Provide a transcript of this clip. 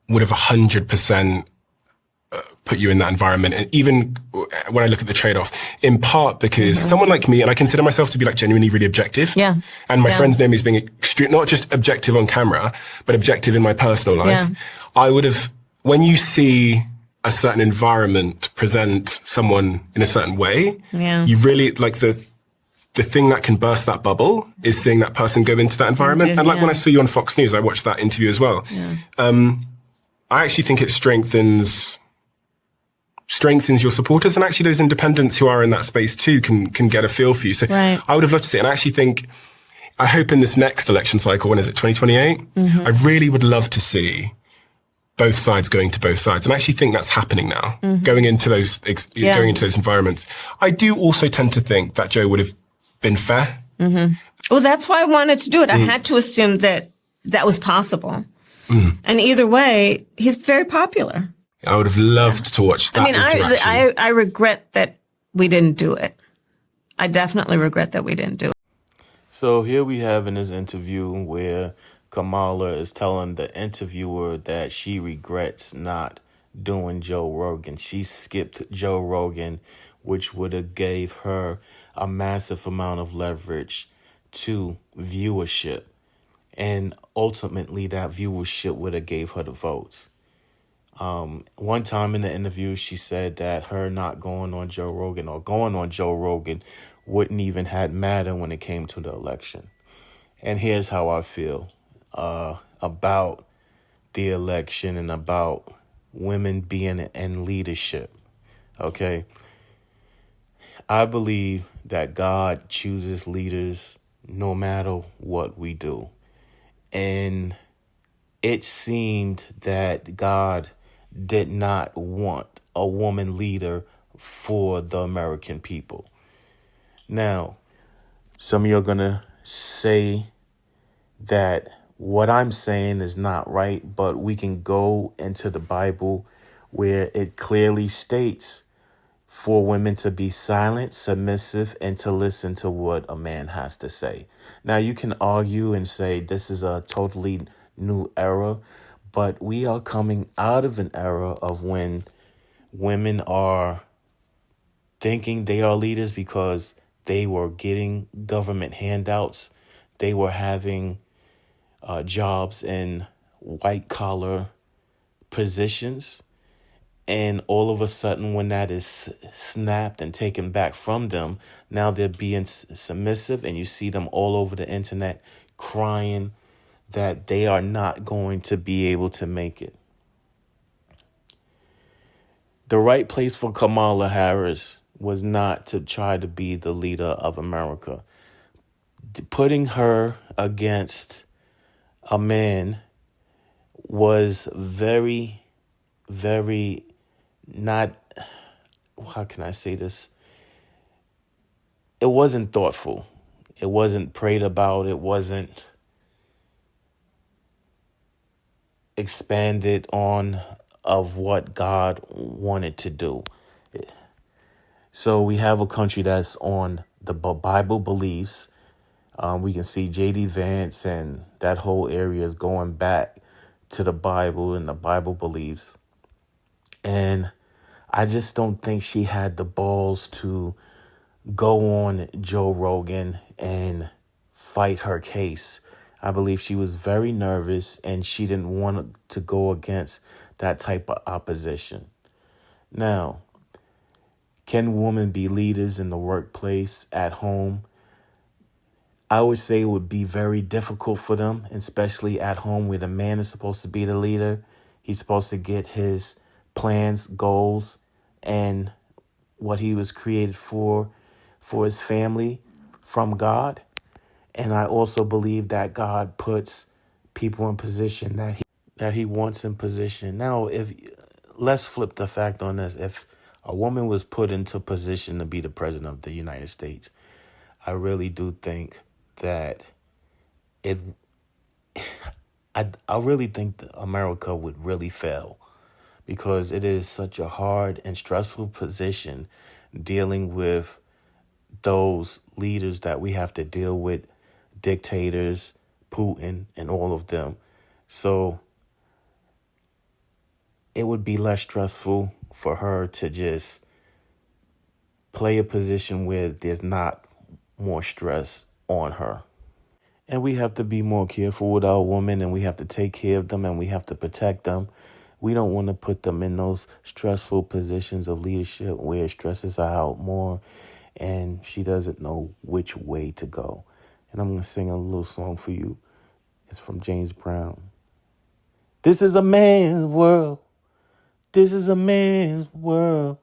would have 100% put you in that environment. And even when I look at the trade-off, in part because someone like me, and I consider myself to be like genuinely really objective. Yeah. And my friends know me as being extreme, not just objective on camera, but objective in my personal life. Yeah. I would have, when you see a certain environment present someone in a certain way, you really like the thing that can burst that bubble is seeing that person go into that environment. And like when I saw you on Fox News, I watched that interview as well. I actually think it strengthens your supporters, and actually those independents who are in that space too can get a feel for you. So I would have loved to see it. And I actually think, I hope in this next election cycle, when is it, 2028? I really would love to see both sides going to both sides. And I actually think that's happening now, going into those environments. I do also tend to think that Joe would have been fair. Well, that's why I wanted to do it. I had to assume that that was possible. And either way, he's very popular. I would have loved to watch that interaction. I regret that we didn't do it. I definitely regret that we didn't do it. So here we have in this interview where Kamala is telling the interviewer that she regrets not doing Joe Rogan. She skipped Joe Rogan, which would have gave her a massive amount of leverage to viewership. And ultimately, that viewership would have gave her the votes. One time in the interview, she said that her not going on Joe Rogan or going on Joe Rogan wouldn't even have mattered when it came to the election. And here's how I feel about the election and about women being in leadership. Okay. I believe that God chooses leaders no matter what we do. And it seemed that God did not want a woman leader for the American people. Now, some of you are going to say that what I'm saying is not right, but we can go into the Bible where it clearly states for women to be silent, submissive, and to listen to what a man has to say. Now, you can argue and say this is a totally new era, but we are coming out of an era of when women are thinking they are leaders because they were getting government handouts. They were having jobs in white collar positions. And all of a sudden, when that is snapped and taken back from them, now they're being submissive, and you see them all over the internet crying that they are not going to be able to make it. The right place for Kamala Harris was not to try to be the leader of America. Putting her against a man was very, very not, how can I say this? It wasn't thoughtful. It wasn't prayed about. It wasn't expanded on of what God wanted to do. So we have a country that's on the Bible beliefs. We can see J.D. Vance and that whole area is going back to the Bible and the Bible beliefs. And I just don't think she had the balls to go on Joe Rogan and fight her case. I believe she was very nervous and she didn't want to go against that type of opposition. Now, can women be leaders in the workplace, at home? I would say it would be very difficult for them, especially at home where the man is supposed to be the leader. He's supposed to get his plans, goals, and what he was created for his family from God. And I also believe that God puts people in position that he wants in position. Now, let's flip the fact on this. If a woman was put into position to be the president of the United States, I really do think that I really think that America would really fail, because it is such a hard and stressful position dealing with those leaders that we have to deal with, dictators, Putin, and all of them. So it would be less stressful for her to just play a position where there's not more stress on her. And we have to be more careful with our women, and we have to take care of them, and we have to protect them. We don't want to put them in those stressful positions of leadership where it stresses her out more and she doesn't know which way to go. And I'm going to sing a little song for you. It's from James Brown. This is a man's world. This is a man's world.